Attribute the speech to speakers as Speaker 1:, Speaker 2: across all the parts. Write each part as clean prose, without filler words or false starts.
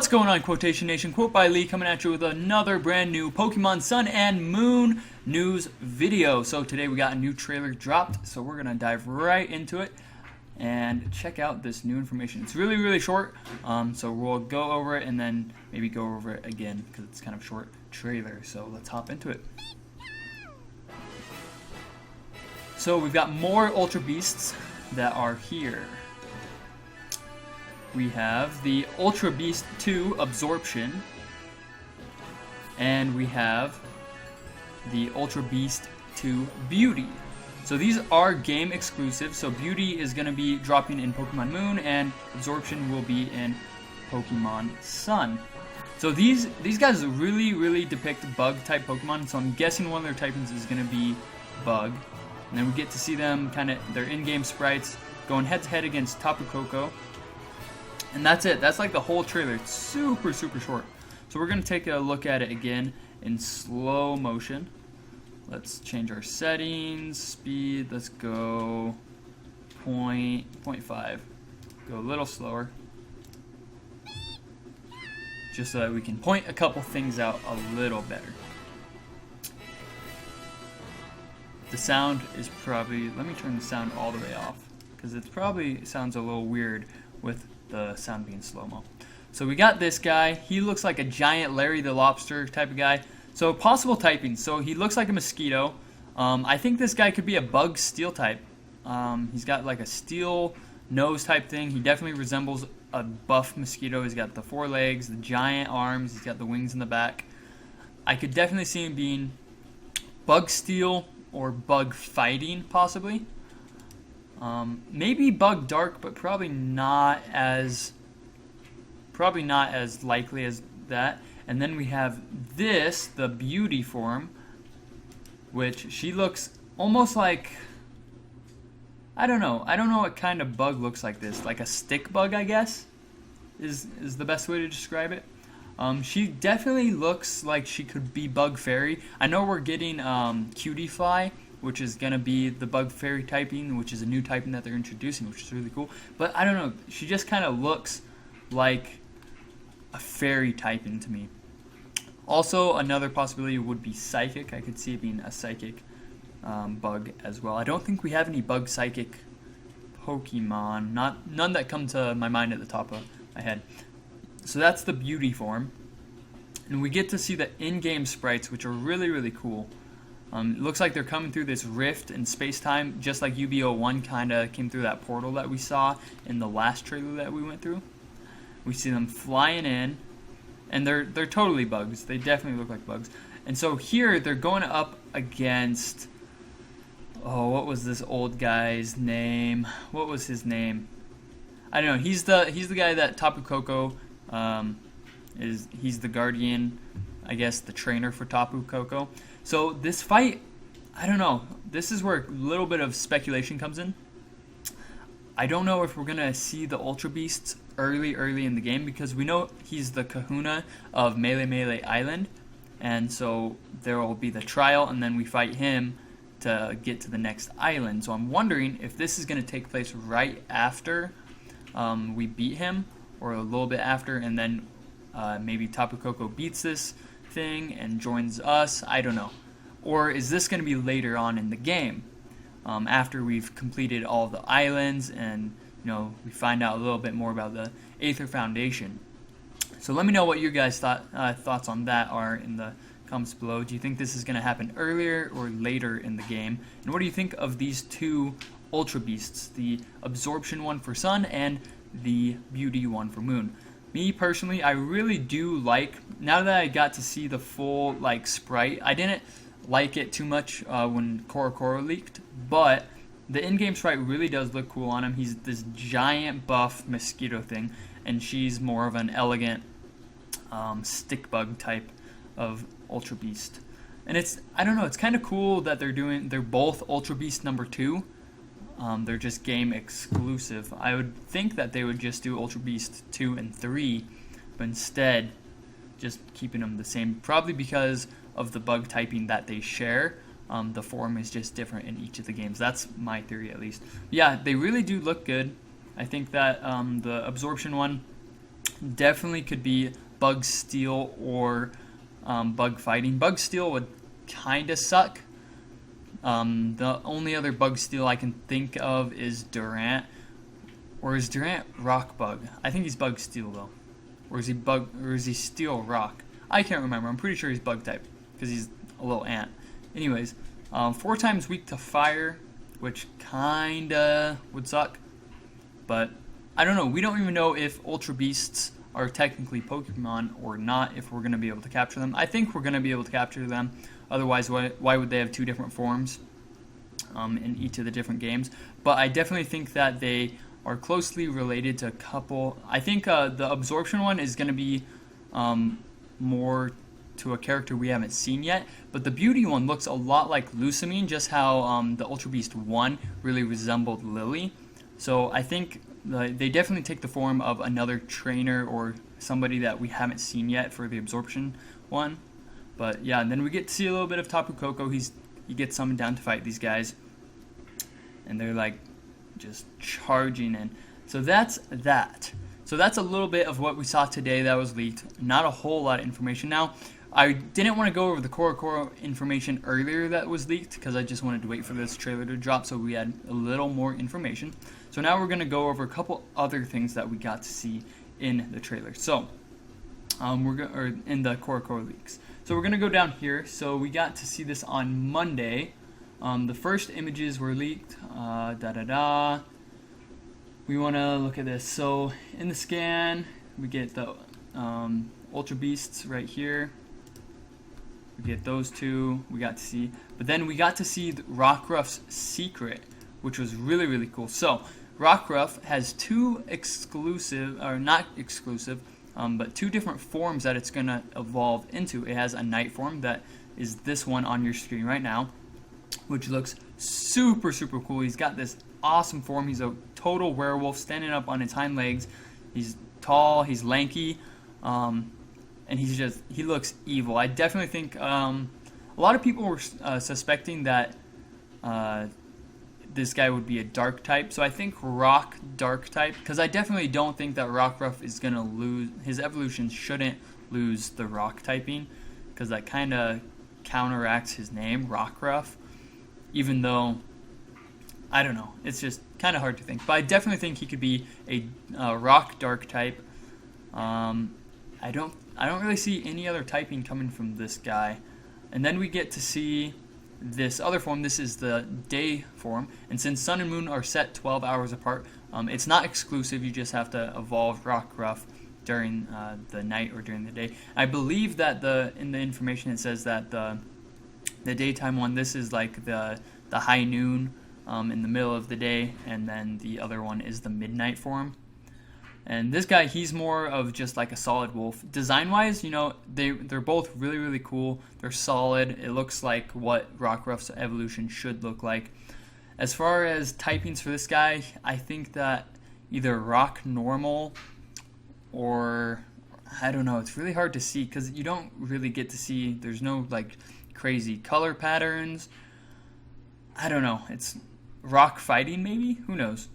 Speaker 1: What's going on, Quotation Nation? QuotebyLee coming at you with another brand new Pokemon Sun and Moon news video. So today we got a new trailer dropped, so we're going to dive right into it and check out this new information. It's really short, so we'll go over it and then maybe go over it again because it's kind of a short trailer. So let's hop into it. So we've got more Ultra Beasts that are here. We have the Ultra Beast 2 Absorption, and we have the Ultra Beast 2 Beauty. So these are game exclusive, so Beauty is going to be dropping in Pokemon Moon, and Absorption will be in Pokemon Sun. So these guys really depict bug-type Pokemon, so I'm guessing one of their typings is going to be Bug. And then we get to see them, their in-game sprites, going head-to-head against Tapu Koko. And that's it. That's like the whole trailer. It's super short. So we're going to take a look at it again in slow motion. Let's change our settings. Speed, let's go 0.5. Go a little slower. Just so that we can point a couple things out a little better. The sound is probably, let me turn the sound all the way off, because it probably sounds a little weird with the sound being slow-mo. So we got this guy. He looks like a giant Larry the Lobster type of guy. So possible typing. So he looks like a mosquito. I think this guy could be a bug steel type. He's got like a steel nose type thing. He definitely resembles a buff mosquito. He's got the 4 legs, the giant arms. He's got the wings in the back. I could definitely see him being bug steel or bug fighting, possibly. Maybe bug dark, but probably not as likely as that. And then we have this, the Beauty form, which she looks almost like, I don't know what kind of bug looks like this, like a stick bug, I guess, is the best way to describe it. She definitely looks like she could be Bug Fairy. I know we're getting Cutie Fly, which is going to be the Bug Fairy typing, which is a new typing that they're introducing, which is really cool. But I don't know, she just kind of looks like a fairy typing to me. Also, another possibility would be Psychic. I could see it being a Psychic bug as well. I don't think we have any Bug Psychic Pokemon, none that come to my mind at the top of my head. So that's the Beauty form. And we get to see the in-game sprites, which are really cool. It looks like they're coming through this rift in space-time, just like UB01 kind of came through that portal that we saw in the last trailer that we went through. We see them flying in, and they're totally bugs. They definitely look like bugs. And so here they're going up against, oh, what was this old guy's name? What was his name? I don't know. He's the guy that Tapu Koko he's the guardian, I guess, the trainer for Tapu Koko. So this fight, I don't know. This is where a little bit of speculation comes in. I don't know if we're going to see the Ultra Beasts early in the game, because we know he's the kahuna of Melee Island. And so there will be the trial, and then we fight him to get to the next island. So I'm wondering if this is going to take place right after we beat him, or a little bit after, and then maybe Tapu Koko beats this thing and joins us. I don't know. Or is this going to be later on in the game, after we've completed all the islands and we find out a little bit more about the Aether Foundation? So let me know what your guys' thoughts on that are in the comments below. Do you think this is going to happen earlier or later in the game? And what do you think of these two Ultra Beasts, the Absorption one for Sun and the Beauty one for Moon? Me personally, I really do like, now that I got to see the full sprite, I didn't like it too much when CoroCoro leaked, but the in-game sprite really does look cool on him. He's this giant buff mosquito thing, and she's more of an elegant stick bug type of Ultra Beast. And I don't know, it's kind of cool that they're both Ultra Beast number 2. They're just game exclusive. I would think that they would just do Ultra Beast 2 and 3, but instead just keeping them the same, probably because of the bug typing that they share. The form is just different in each of the games. That's my theory, at least. Yeah, they really do look good. I think that the Absorption one Definitely could be Bug Steel or Bug Fighting. Bug Steel would kind of suck. The only other Bug Steel I can think of is Durant. Or is Durant Rock Bug? I think he's Bug Steel though. Or is he Steel Rock? I can't remember. I'm pretty sure he's Bug type because he's a little ant. Anyways, 4 times weak to fire, which kinda would suck. But I don't know. We don't even know if Ultra Beasts are technically Pokemon or not, if we're going to be able to capture them. I think we're going to be able to capture them. Otherwise, why would they have 2 different forms in each of the different games? But I definitely think that they are closely related to a couple. I think the Absorption one is going to be more to a character we haven't seen yet. But the Beauty one looks a lot like Lusamine, just how the Ultra Beast 1 really resembled Lily. So I think they definitely take the form of another trainer or somebody that we haven't seen yet for the Absorption one. But yeah, and then we get to see a little bit of Tapu Koko. He gets summoned down to fight these guys, and they're like just charging in. So that's that. So that's a little bit of what we saw today that was leaked. Not a whole lot of information. Now, I didn't want to go over the CoroCoro information earlier that was leaked because I just wanted to wait for this trailer to drop so we had a little more information. So now we're going to go over a couple other things that we got to see in the trailer. So, in the CoroCoro leaks. So we're going to go down here. So we got to see this on Monday. The first images were leaked. We want to look at this. So in the scan, we get the Ultra Beasts right here. We get those 2. We got to see. But then we got to see the Rockruff's secret, which was really, really cool. So Rockruff has 2 exclusive, or not exclusive, but 2 different forms that it's going to evolve into. It has a night form that is this one on your screen right now, which looks super, super cool. He's got this awesome form. He's a total werewolf standing up on his hind legs. He's tall, he's lanky, and he looks evil. I definitely think a lot of people were suspecting that this guy would be a dark type. So I think rock dark type, because I definitely don't think that Rockruff is going to lose. His evolution shouldn't lose the rock typing, because that kind of counteracts his name, Rockruff. Even though, I don't know, it's just kind of hard to think. But I definitely think he could be a rock dark type. I don't really see any other typing coming from this guy. And then we get to see this other form. This is the day form, and since Sun and Moon are set 12 hours apart, it's not exclusive. You just have to evolve Rockruff during the night or during the day. I believe that in the information it says that the daytime one, this is like the high noon in the middle of the day, and then the other one is the midnight form. And this guy, he's more of just like a solid wolf. Design-wise, they're both really, really cool. They're solid. It looks like what Rockruff's evolution should look like. As far as typings for this guy, I think that either rock normal or, I don't know, it's really hard to see because you don't really get to see, there's no like crazy color patterns. I don't know. It's rock fighting maybe? Who knows?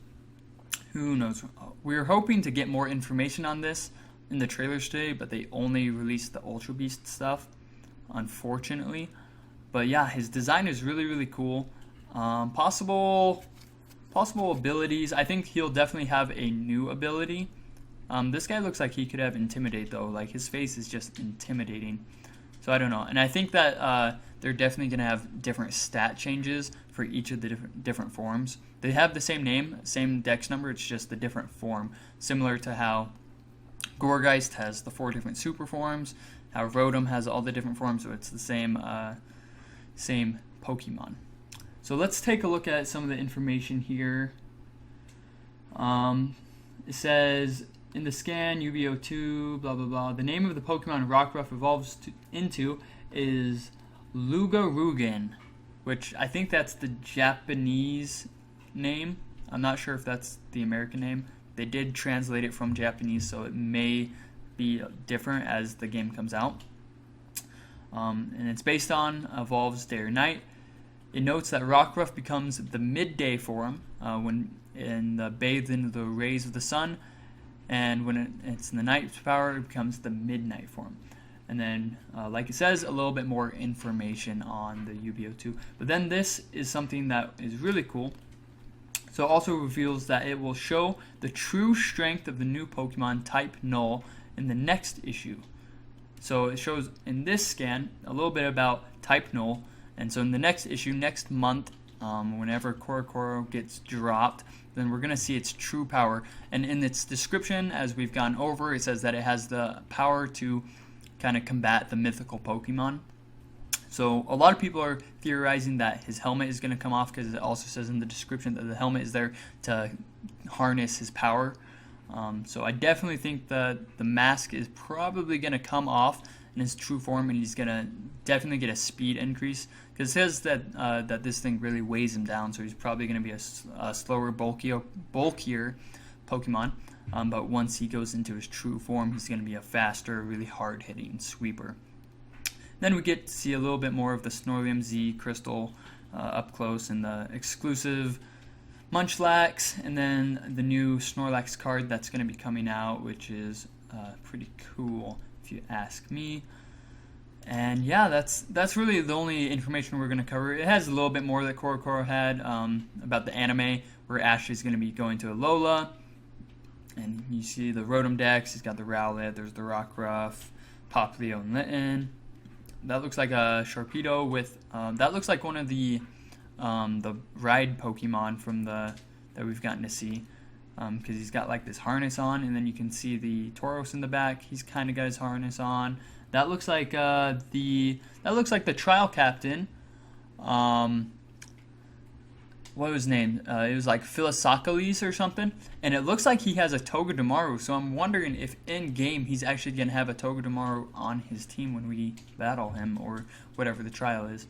Speaker 1: Who knows? We're hoping to get more information on this in the trailers today, but they only released the Ultra Beast stuff, unfortunately. But yeah, his design is really, really cool. Possible abilities. I think he'll definitely have a new ability. This guy looks like he could have Intimidate, though. Like, his face is just intimidating. So I don't know. And I think that they're definitely going to have different stat changes for each of the different forms. They have the same name, same dex number, it's just the different form. Similar to how Gourgeist has the 4 different super forms, how Rotom has all the different forms, so it's the same Pokemon. So let's take a look at some of the information here. It says, in the scan, UBO2, blah, blah, blah. The name of the Pokemon Rockruff evolves into is Lugarugan, which I think that's the Japanese name. I'm not sure if that's the American name. They did translate it from Japanese, so it may be different as the game comes out. And it's based on evolves day or night. It notes that Rockruff becomes the midday form when bathed in the rays of the sun, and when it's in the night power, it becomes the midnight form. And then, like it says, a little bit more information on the UBO2. But then this is something that is really cool. So it also reveals that it will show the true strength of the new Pokemon type Null in the next issue. So it shows in this scan a little bit about type Null. And so in the next issue, next month, whenever CoroCoro gets dropped, then we're going to see its true power. And in its description, as we've gone over, it says that it has the power to kind of combat the mythical Pokemon. So a lot of people are theorizing that his helmet is going to come off, because it also says in the description that the helmet is there to harness his power. So I definitely think that the mask is probably going to come off in his true form, and he's going to definitely get a speed increase, because it says that that this thing really weighs him down, so he's probably going to be a slower, bulkier Pokemon. But once he goes into his true form, he's going to be a faster, really hard-hitting sweeper. Then we get to see a little bit more of the Snorlax Z Crystal up close, and the exclusive Munchlax, and then the new Snorlax card that's going to be coming out, which is pretty cool if you ask me. And yeah, that's really the only information we're going to cover. It has a little bit more that CoroCoro had about the anime, where Ash is going to be going to Alola. And you see the Rotom Dex, he's got the Rowlet, there's the Rockruff, Popplio, and Litten. That looks like a Sharpedo with, that looks like one of the ride Pokemon from that we've gotten to see. Because he's got like this harness on, and then you can see the Tauros in the back. He's kind of got his harness on. That looks like the trial captain. What was his name? It was like Philosophocles or something, and it looks like he has a Togedemaru. So I'm wondering if in game he's actually gonna have a Togedemaru on his team when we battle him, or whatever the trial is.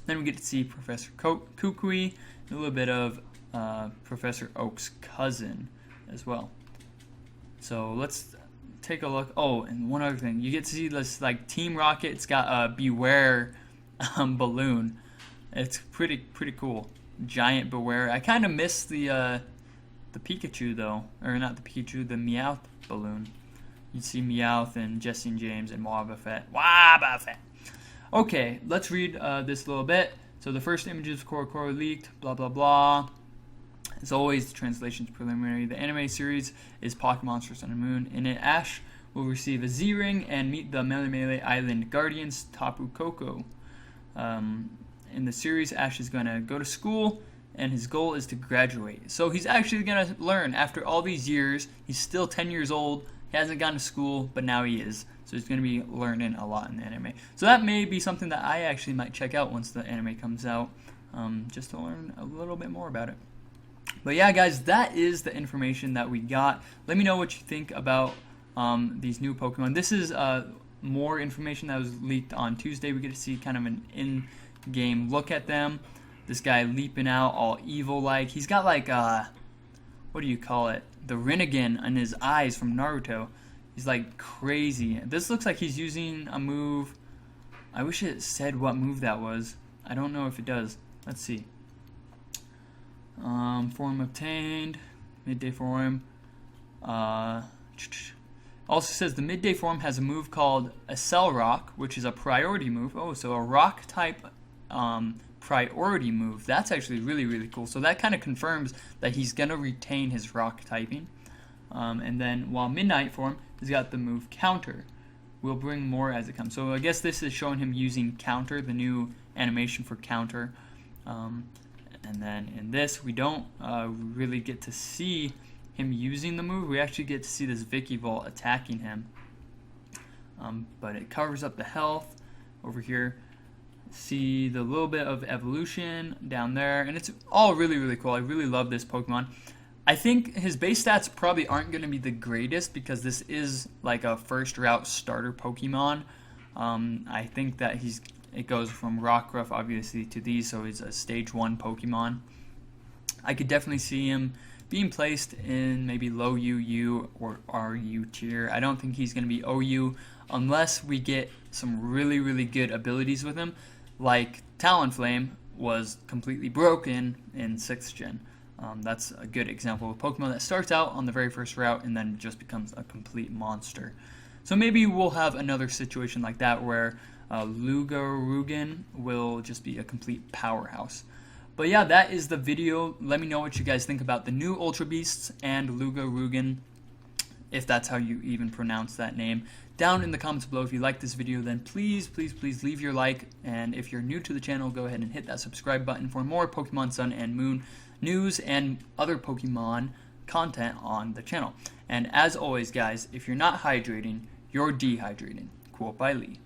Speaker 1: Then we get to see Professor Kukui, and a little bit of Professor Oak's cousin as well. So let's take a look. Oh, and one other thing, you get to see this like Team Rocket. It's got a Beware balloon. It's pretty cool. Giant Beware. I kind of miss the Pikachu though, or not the Pikachu, the Meowth balloon. You see Meowth and Jesse and James and Wobbuffet. Okay, let's read this a little bit. So the first images of CoroCoro leaked, blah blah blah. As always, the translation's preliminary. The anime series is Pocket Monsters on the Moon. In it, Ash will receive a Z-Ring and meet the Melemele Island Guardians, Tapu Koko. In the series, Ash is going to go to school, and his goal is to graduate. So he's actually going to learn after all these years. He's still 10 years old. He hasn't gone to school, but now he is. So he's going to be learning a lot in the anime. So that may be something that I actually might check out once the anime comes out, just to learn a little bit more about it. But yeah, guys, that is the information that we got. Let me know what you think about these new Pokemon. This is more information that was leaked on Tuesday. We get to see kind of an in-game look at them. This guy leaping out all evil-like. He's got like, what do you call it? The Rinnegan in his eyes from Naruto. He's like crazy. This looks like he's using a move. I wish it said what move that was. I don't know if it does. Let's see. Form obtained. Midday form. Also says the midday form has a move called Accel Rock, which is a priority move. Oh, so a rock type priority move. That's actually really cool. So that kind of confirms that he's going to retain his rock typing. And then while midnight form has got the move Counter. We'll bring more as it comes. So I guess this is showing him using Counter, the new animation for Counter. And then in this, we don't really get to see him using the move. We actually get to see this Vikavolt attacking him. But it covers up the health over here. See the little bit of evolution down there. And it's all really cool. I really love this Pokemon. I think his base stats probably aren't going to be the greatest, because this is like a first route starter Pokemon. I think that it goes from Rockruff, obviously, to these, so he's a stage 1 Pokemon. I could definitely see him being placed in maybe low UU or RU tier. I don't think he's going to be OU unless we get some really good abilities with him, like Talonflame was completely broken in 6th gen. That's a good example of a Pokemon that starts out on the very first route and then just becomes a complete monster. So maybe we'll have another situation like that where Lugarugan will just be a complete powerhouse. But yeah, that is the video. Let me know what you guys think about the new Ultra Beasts and Lugarugan, if that's how you even pronounce that name, down in the comments below. If you like this video, then please leave your like, and if you're new to the channel, go ahead and hit that subscribe button for more Pokemon Sun and Moon news and other Pokemon content on the channel. And as always, guys, if you're not hydrating, you're dehydrating. Quote by Lee.